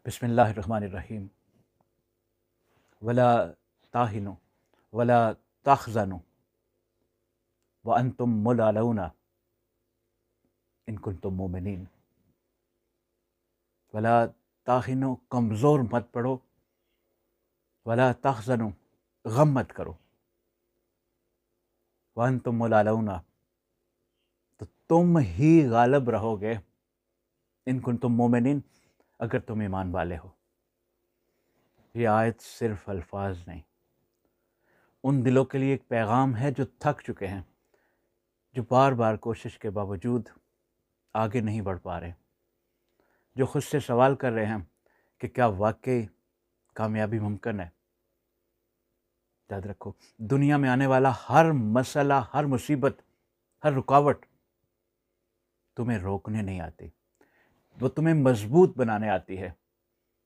بسم اللہ الرحمن الرحیم ولا تاہنوا ولا تحزنوا وانتم ملعلون ان کنتم مومنین۔ ولا تاہنوا، کمزور مت پڑو، ولا تحزنوا، غم مت کرو، وانتم ملعلون، تو تم ہی غالب رہو گے، ان کنتم مومنین، اگر تم ایمان والے ہو۔ یہ آیت صرف الفاظ نہیں، ان دلوں کے لیے ایک پیغام ہے جو تھک چکے ہیں، جو بار بار کوشش کے باوجود آگے نہیں بڑھ پا رہے، جو خود سے سوال کر رہے ہیں کہ کیا واقعی کامیابی ممکن ہے۔ یاد رکھو، دنیا میں آنے والا ہر مسئلہ، ہر مصیبت، ہر رکاوٹ تمہیں روکنے نہیں آتی، وہ تمہیں مضبوط بنانے آتی ہے،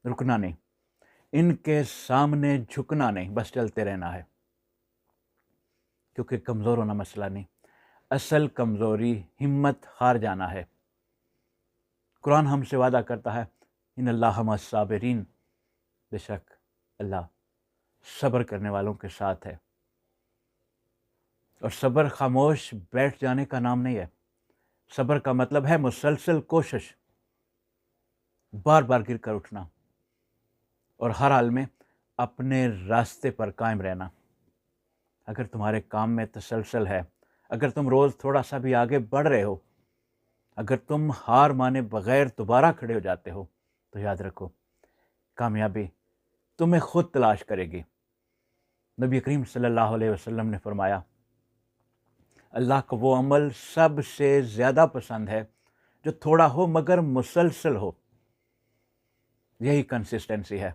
رکنا نہیں، ان کے سامنے جھکنا نہیں، بس چلتے رہنا ہے۔ کیونکہ کمزور ہونا مسئلہ نہیں، اصل کمزوری ہمت ہار جانا ہے۔ قرآن ہم سے وعدہ کرتا ہے، ان اللہ مع الصابرین، بے شک اللہ صبر کرنے والوں کے ساتھ ہے۔ اور صبر خاموش بیٹھ جانے کا نام نہیں ہے، صبر کا مطلب ہے مسلسل کوشش، بار بار گر کر اٹھنا، اور ہر حال میں اپنے راستے پر قائم رہنا۔ اگر تمہارے کام میں تسلسل ہے، اگر تم روز تھوڑا سا بھی آگے بڑھ رہے ہو، اگر تم ہار مانے بغیر دوبارہ کھڑے ہو جاتے ہو، تو یاد رکھو کامیابی تمہیں خود تلاش کرے گی۔ نبی کریم صلی اللہ علیہ وسلم نے فرمایا، اللہ کو وہ عمل سب سے زیادہ پسند ہے جو تھوڑا ہو مگر مسلسل ہو۔ یہی کنسسٹنسی ہے،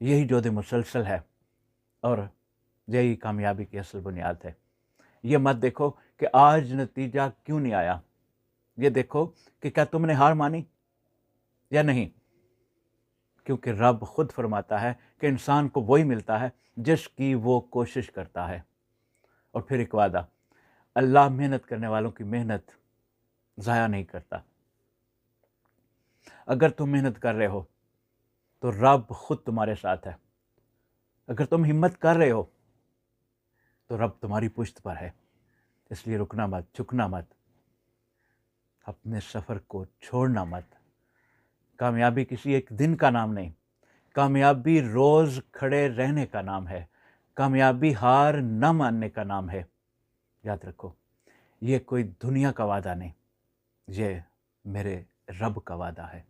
یہی جود مسلسل ہے، اور یہی کامیابی کی اصل بنیاد ہے۔ یہ مت دیکھو کہ آج نتیجہ کیوں نہیں آیا، یہ دیکھو کہ کیا تم نے ہار مانی یا نہیں، کیونکہ رب خود فرماتا ہے کہ انسان کو وہی ملتا ہے جس کی وہ کوشش کرتا ہے۔ اور پھر ایک وعدہ، اللہ محنت کرنے والوں کی محنت ضائع نہیں کرتا۔ اگر تم محنت کر رہے ہو تو رب خود تمہارے ساتھ ہے، اگر تم ہمت کر رہے ہو تو رب تمہاری پشت پر ہے۔ اس لیے رکنا مت، جھکنا مت، اپنے سفر کو چھوڑنا مت۔ کامیابی کسی ایک دن کا نام نہیں، کامیابی روز کھڑے رہنے کا نام ہے، کامیابی ہار نہ ماننے کا نام ہے۔ یاد رکھو، یہ کوئی دنیا کا وعدہ نہیں، یہ میرے رب کا وعدہ ہے۔